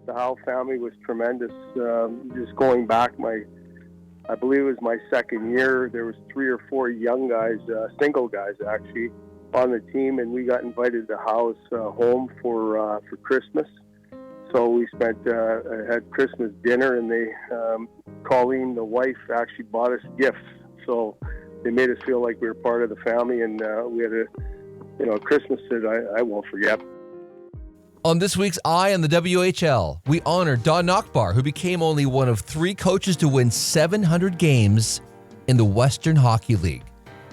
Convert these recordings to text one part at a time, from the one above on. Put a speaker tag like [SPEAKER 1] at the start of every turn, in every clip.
[SPEAKER 1] The Howe family was tremendous. Just going back, I believe it was my second year, there was 3 or 4 young guys, single guys actually, on the team, and we got invited to Howe's home for Christmas. So we had Christmas dinner, and Colleen, the wife, actually bought us gifts. So they made us feel like we were part of the family, and we had a Christmas that I won't forget.
[SPEAKER 2] On this week's Eye on the WHL, we honor Don Nachbaur, who became only one of 3 coaches to win 700 games in the Western Hockey League.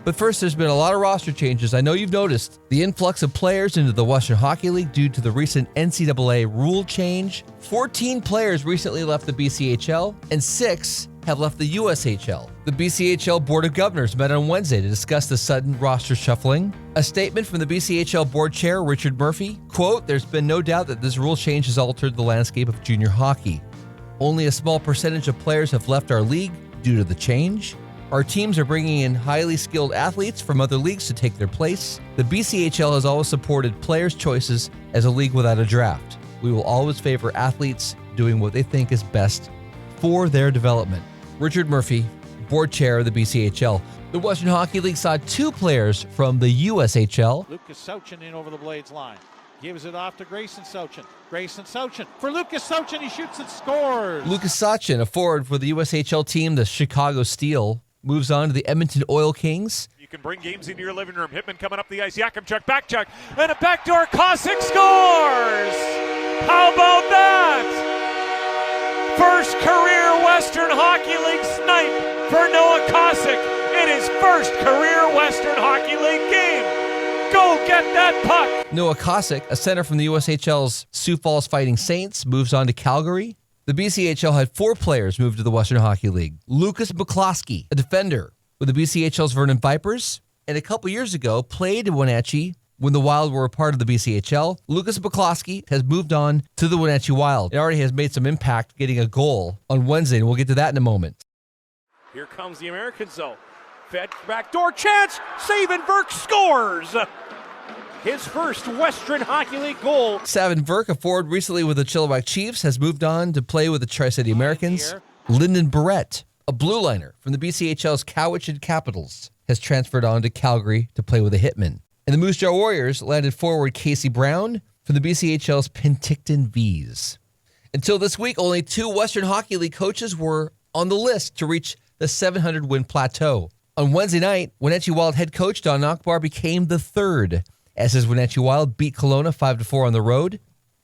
[SPEAKER 2] But first, there's been a lot of roster changes. I know you've noticed the influx of players into the Western Hockey League due to the recent NCAA rule change. 14 players recently left the BCHL, and 6 have left the USHL. The BCHL Board of Governors met on Wednesday to discuss the sudden roster shuffling. A statement from the BCHL Board Chair, Richard Murphy, quote, "There's been no doubt that this rule change has altered the landscape of junior hockey. Only a small percentage of players have left our league due to the change. Our teams are bringing in highly skilled athletes from other leagues to take their place. The BCHL has always supported players' choices as a league without a draft. We will always favor athletes doing what they think is best for their development." Richard Murphy, board chair of the BCHL. The Western Hockey League saw 2 players from the USHL.
[SPEAKER 3] Lucas Sauchin in over the Blades line. Gives it off to Grayson Sauchin. Grayson Sauchin for Lucas Sauchin. He shoots and scores.
[SPEAKER 2] Lucas Sauchin, a forward for the USHL team, the Chicago Steel, moves on to the Edmonton Oil Kings.
[SPEAKER 4] You can bring games into your living room. Hitmen coming up the ice. Yakimchuk, back check, and a backdoor. Kosick scores! How about that? First career Western Hockey League snipe for Noah Kosick in his first career Western Hockey League game. Go get that puck!
[SPEAKER 2] Noah Kosick, a center from the USHL's Sioux Falls Fighting Saints, moves on to Calgary. The BCHL had 4 players move to the Western Hockey League. Lucas McCloskey, a defender with the BCHL's Vernon Vipers, and a couple years ago played in Wenatchee when the Wild were a part of the BCHL. Lucas McCloskey has moved on to the Wenatchee Wild. He already has made some impact getting a goal on Wednesday, and we'll get to that in a moment.
[SPEAKER 4] Here comes the American zone. Fed backdoor chance. Saban Burke scores! His first Western Hockey League goal.
[SPEAKER 2] Savin Verk, a forward recently with the Chilliwack Chiefs, has moved on to play with the Tri-City Americans. Lyndon Barrett, a blue liner from the BCHL's Cowichan Capitals, has transferred on to Calgary to play with the Hitmen. And the Moose Jaw Warriors landed forward Casey Brown from the BCHL's Penticton V's. Until this week, only 2 Western Hockey League coaches were on the list to reach the 700-win plateau. On Wednesday night, Wenatchee Wild head coach Don Nachbaur became the 3rd, as his Wenatchee Wild beat Kelowna 5-4 on the road.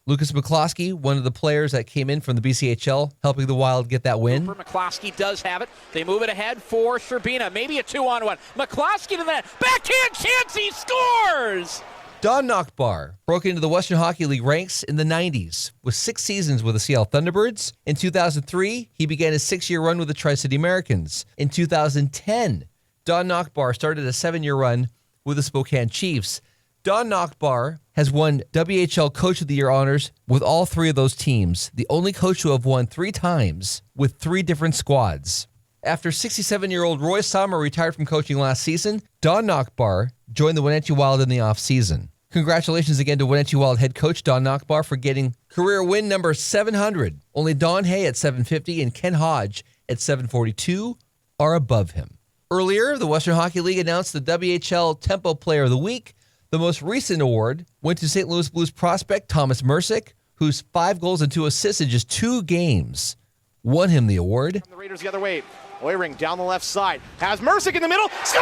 [SPEAKER 2] Lucas McCloskey, one of the players that came in from the BCHL, helping the Wild get that win.
[SPEAKER 5] McCloskey does have it. They move it ahead for Sherbina. Maybe a 2-on-1. McCloskey to the net. Backhand chance. He scores!
[SPEAKER 2] Don Nachbaur broke into the Western Hockey League ranks in the 90s with 6 seasons with the Seattle Thunderbirds. In 2003, he began his 6-year run with the Tri-City Americans. In 2010, Don Nachbaur started a 7-year run with the Spokane Chiefs. Don Nachbaur has won WHL Coach of the Year honors with all 3 of those teams, the only coach to have won 3 times with 3 different squads. After 67-year-old Roy Sommer retired from coaching last season, Don Nachbaur joined the Wenatchee Wild in the offseason. Congratulations again to Wenatchee Wild head coach Don Nachbaur for getting career win number 700. Only Don Hay at 750 and Ken Hodge at 742 are above him. Earlier, the Western Hockey League announced the WHL Tempo Player of the Week. The most recent award went to St. Louis Blues prospect Tomas Mrsic, whose 5 goals and 2 assists in just 2 games won him the award.
[SPEAKER 6] The Raiders the other way. Oiring down the left side. Has Mrsic in the middle. Scores!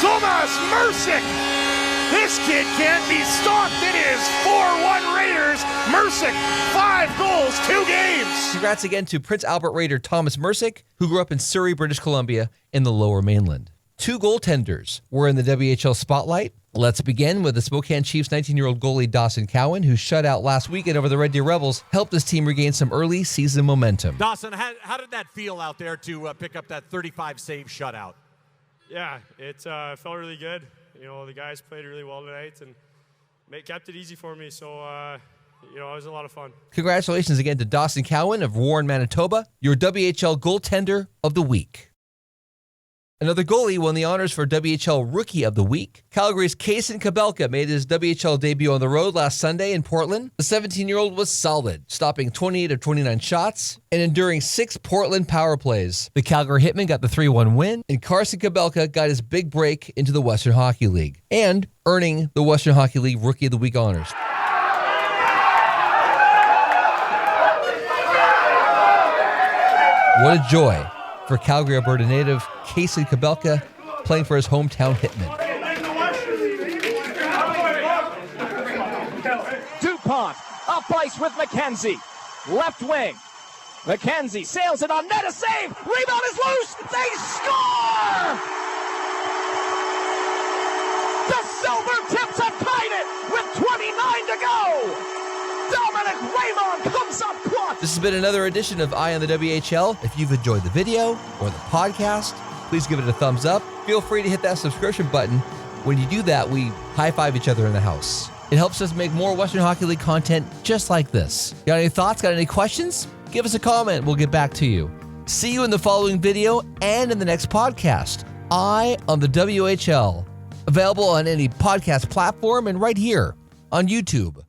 [SPEAKER 6] Tomas Mrsic! This kid can't be stopped. It is 4-1 Raiders. Mrsic, 5 goals, 2 games.
[SPEAKER 2] Congrats again to Prince Albert Raider Tomas Mrsic, who grew up in Surrey, British Columbia, in the Lower Mainland. 2 goaltenders were in the WHL spotlight. Let's begin with the Spokane Chiefs 19-year-old goalie Dawson Cowan, who shut out last weekend over the Red Deer Rebels, helped his team regain some early season momentum.
[SPEAKER 7] Dawson, how did that feel out there to pick up that 35-save shutout?
[SPEAKER 8] Yeah, it felt really good. You know, the guys played really well tonight and kept it easy for me, so it was a lot of fun.
[SPEAKER 2] Congratulations again to Dawson Cowan of Warren, Manitoba, your WHL goaltender of the week. Another goalie won the honors for WHL Rookie of the Week. Calgary's Kason Kobelka made his WHL debut on the road last Sunday in Portland. The 17-year-old was solid, stopping 28 of 29 shots and enduring 6 Portland power plays. The Calgary Hitmen got the 3-1 win, and Kason Kobelka got his big break into the Western Hockey League and earning the Western Hockey League Rookie of the Week honors. What a joy for Calgary, Alberta native Kason Kobelka playing for his hometown Hitmen.
[SPEAKER 9] DuPont, up ice with McKenzie. Left wing. McKenzie sails it on net, a save. Rebound is loose. They score! The Silver Tips have tied it with 29 to go. Dominic Raymond comes up clutch.
[SPEAKER 2] This has been another edition of Eye on the WHL. If you've enjoyed the video or the podcast, please give it a thumbs up. Feel free to hit that subscription button. When you do that, we high-five each other in the house. It helps us make more Western Hockey League content just like this. Got any thoughts? Got any questions? Give us a comment. We'll get back to you. See you in the following video and in the next podcast. Eye on the WHL. Available on any podcast platform and right here on YouTube.